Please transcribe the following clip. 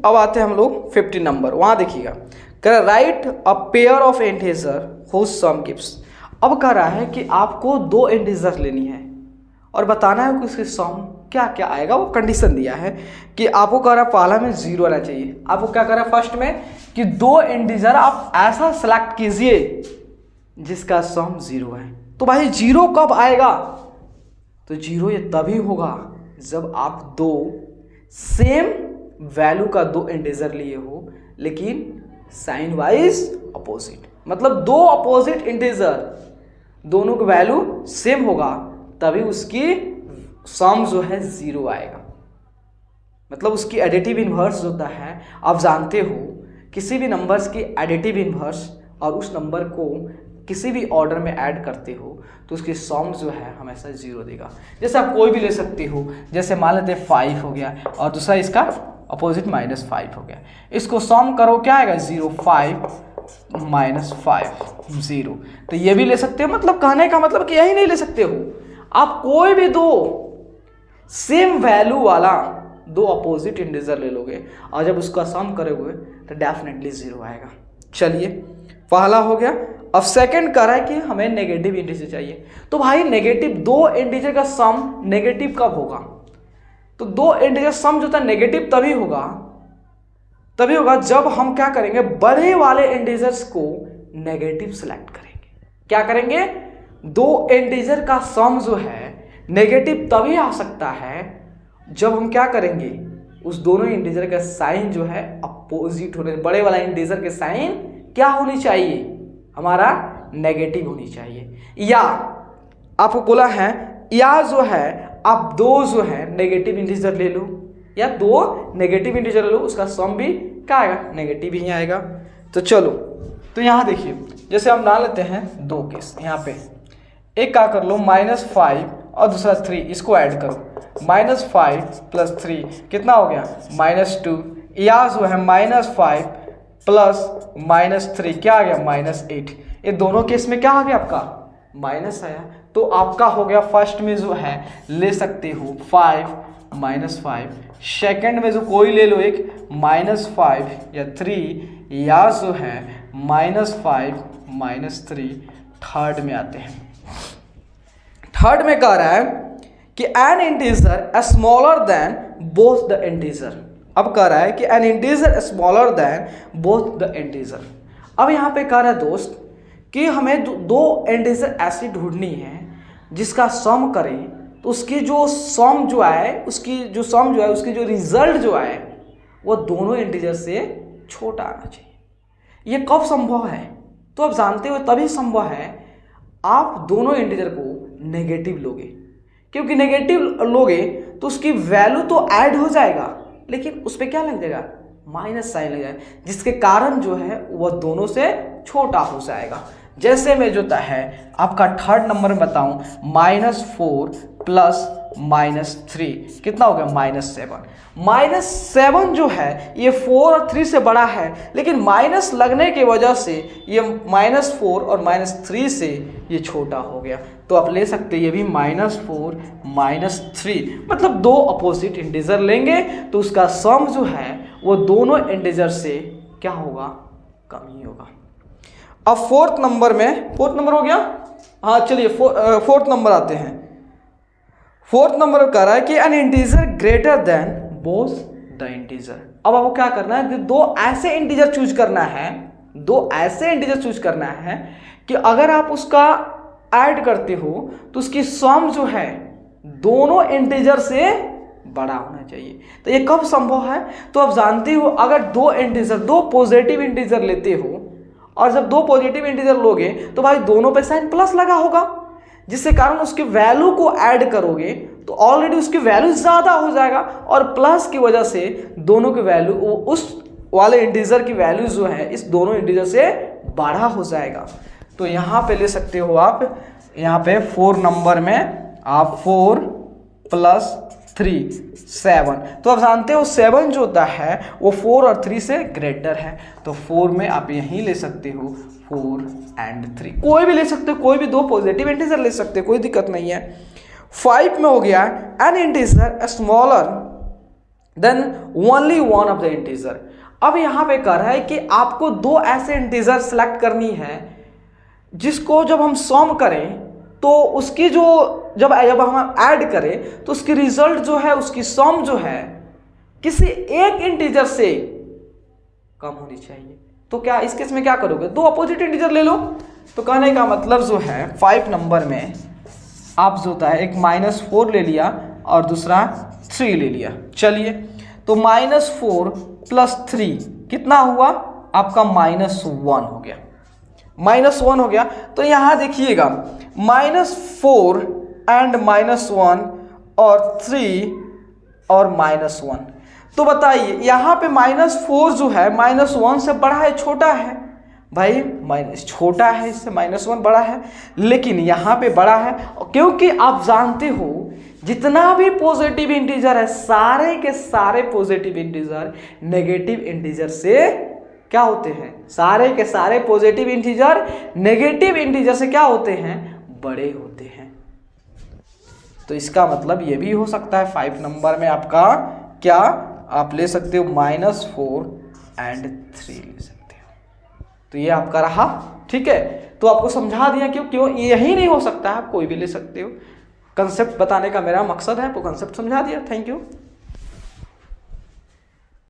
अब आते हैं हम लोग 50 नंबर, वहाँ देखिएगा कह रहा write a pair of integer whose sum gives. अब कह रहा है कि आपको दो इंटीजर लेनी है और बताना है कि उसके सम क्या क्या आएगा। वो कंडीशन दिया है कि आपको कह रहा है पहला में 0 आना चाहिए। आपको क्या कर रहा है फर्स्ट में कि दो इंटीजर आप ऐसा सेलेक्ट कीजिए जिसका सम 0 है। तो भाई 0 कब आएगा? तो 0 ये तभी होगा जब आप दो सेम वैल्यू का दो इंटीजर लिए हो लेकिन साइन वाइज अपोजिट, मतलब दो अपोजिट इंटीजर दोनों का वैल्यू सेम होगा तभी उसकी सम जो है 0 आएगा। मतलब उसकी एडिटिव इन्वर्स होता है, आप जानते हो किसी भी नंबर्स की एडिटिव इन्वर्स और उस नंबर को किसी भी ऑर्डर में ऐड करते हो तो उसकी सम जो है हमेशा 0 देगा। जैसे आप कोई भी ले सकते हो, जैसे मान लेते हैं 5 हो गया और दूसरा इसका अपोजिट -5 हो गया, इसको सम करो क्या आएगा 0, 5 -5 0। तो ये भी ले सकते हो। मतलब कहने का मतलब कि यही नहीं ले सकते हो, आप कोई भी दो सेम वैल्यू वाला दो अपोजिट इंटीजर ले लोगे और जब उसका सम करोगे तो डेफिनेटली 0 आएगा। चलिए पहला हो गया। अब सेकंड कह रहा है कि हमें नेगेटिव इंटीजर चाहिए। तो भाई नेगेटिव दो इंटीजर का सम नेगेटिव कब होगा? तो दो इंटीजर सम जो था नेगेटिव तभी होगा जब हम क्या करेंगे, बड़े वाले इंटीजर्स को नेगेटिव सेलेक्ट करेंगे। क्या करेंगे? दो इंटीजर का सम जो है नेगेटिव तभी आ सकता है जब हम क्या करेंगे, उस दोनों इंटीजर का साइन जो है अपोजिट होने, बड़े वाला इंटीजर के साइन क्या होनी चाहिए, हमारा नेगेटिव होनी चाहिए। या आपको बोला है या जो है आप दो जो है नेगेटिव इंटीजर ले लो या दो नेगेटिव इंटीजर ले लो, उसका सम भी क्या आएगा, नेगेटिव ही आएगा। तो चलो तो यहाँ देखिए जैसे हम मान लेते हैं दो केस, यहाँ पे एक क्या कर लो -5 और दूसरा 3, इसको ऐड करो -5 + 3 कितना हो गया -2, या जो है -5 + -3 क्या आ गया -8। ये दोनों केस में क्या आ गया आपका माइनस आया। तो आपका हो गया फर्स्ट में जो है ले सकते हो 5 -5, सेकंड में जो कोई ले लो एक -5 या 3 या जो है -5 -3। थर्ड में आते हैं, थर्ड में कह रहा है कि N integer smaller than both the integer. अब कह रहा है कि N integer smaller than both the integer. अब यहाँ पे कह रहा है दोस्त कि हमें दो इंटीजर ऐसी ढूंढनी है जिसका सम करें तो उसकी जो सम जो है उसकी जो रिजल्ट जो है वो दोनों इंटीजर से छोटा आना चाहिए। ये कब संभव है? तो आप जानते हो तभी संभव है आप दोनों इंटीजर को नेगेटिव लोगे, क्योंकि नेगेटिव लोगे तो उसकी वैल्यू तो ऐड हो जाएगा लेकिन उस पर क्या लग जाएगा, माइनस साइन लग जाएगा, जिसके कारण जो है वह दोनों से छोटा हो जाएगा। जैसे मैं जो है आपका थर्ड नंबर में बताऊं -4 + -3 कितना हो गया -7। -7 जो है ये 4 और 3 से बड़ा है लेकिन माइनस लगने की वजह से ये -4 और -3 से ये छोटा हो गया। तो आप ले सकते हैं ये भी -4 -3, मतलब दो अपोजिट इंटीजर लेंगे तो उसका सम जो है वो दोनों इंटीजर से क्या होगा, कम ही होगा। अब फोर्थ नंबर हो गया। हाँ चलिए फोर्थ नंबर आते हैं। फोर्थ नंबर कह रहा है कि N integer greater than both the integer. अब आपको क्या करना है, दो ऐसे इंटीजर चूज करना है कि अगर आप उसका ऐड करते हो तो उसकी सम जो है दोनों इंटीजर से बड़ा होना चाहिए। तो ये कब संभव है? तो आप जानते हो अगर दो पॉजिटिव इंटीजर लेते हो और जब दो पॉजिटिव इंटीजर लोगे तो भाई दोनों पे साइन प्लस लगा होगा, जिससे कारण उसके वैल्यू को ऐड करोगे तो ऑलरेडी उसकी वैल्यू ज़्यादा हो जाएगा और प्लस की वजह से दोनों की वैल्यू उस वाले इंटीजर की वैल्यू जो है इस दोनों इंटीजर से बड़ा हो जाएगा। तो यहाँ पे ले सकते हो आप, यहाँ पे 4 नंबर में आप 4 + 3 7। तो आप जानते हो 7 जो होता है वो 4 और 3 से ग्रेटर है। तो 4 में आप यहीं ले सकते हो 4 और 3, कोई भी ले सकते हो, कोई भी दो पॉजिटिव इंटीजर ले सकते हो, कोई दिक्कत नहीं है। 5 में हो गया N integer smaller than only one of the integer. अब यहाँ पे कह रहा है कि आपको दो ऐसे इंटीजर सेलेक्ट करनी है जिसको जब हम सम करें तो उसकी जो जब हम ऐड करें तो उसकी रिजल्ट जो है, उसकी सम जो है किसी एक इंटीजर से कम होनी चाहिए। तो क्या इस केस में क्या करोगे, दो अपोजिट इंटीजर ले लो। तो कहने का मतलब जो है 5 नंबर में आप जो होता है एक -4 ले लिया और दूसरा 3 ले लिया। चलिए तो -4 + 3 कितना हुआ आपका -1 हो गया, -1 हो गया। तो यहाँ देखिएगा -4 एंड -1 और 3 और -1। तो बताइए यहाँ पे -4 जो है -1 से बड़ा है छोटा है? भाई छोटा है, इससे -1 बड़ा है, लेकिन यहाँ पे बड़ा है क्योंकि आप जानते हो जितना भी पॉजिटिव इंटीजर है सारे के सारे पॉजिटिव इंटीजर नेगेटिव इंटीजर से क्या होते हैं, सारे के सारे पॉजिटिव इंटीजर नेगेटिव इंटीजर से क्या होते हैं, बड़े होते हैं। तो इसका मतलब ये भी हो सकता है 5 नंबर में आपका क्या आप ले सकते हो -4 एंड 3 ले सकते हो। तो ये आपका रहा, ठीक है। तो आपको समझा दिया क्यों यही नहीं हो सकता है, आप कोई भी ले सकते हो। कंसेप्ट बताने का मेरा मकसद है, आपको कंसेप्ट समझा दिया। Thank you.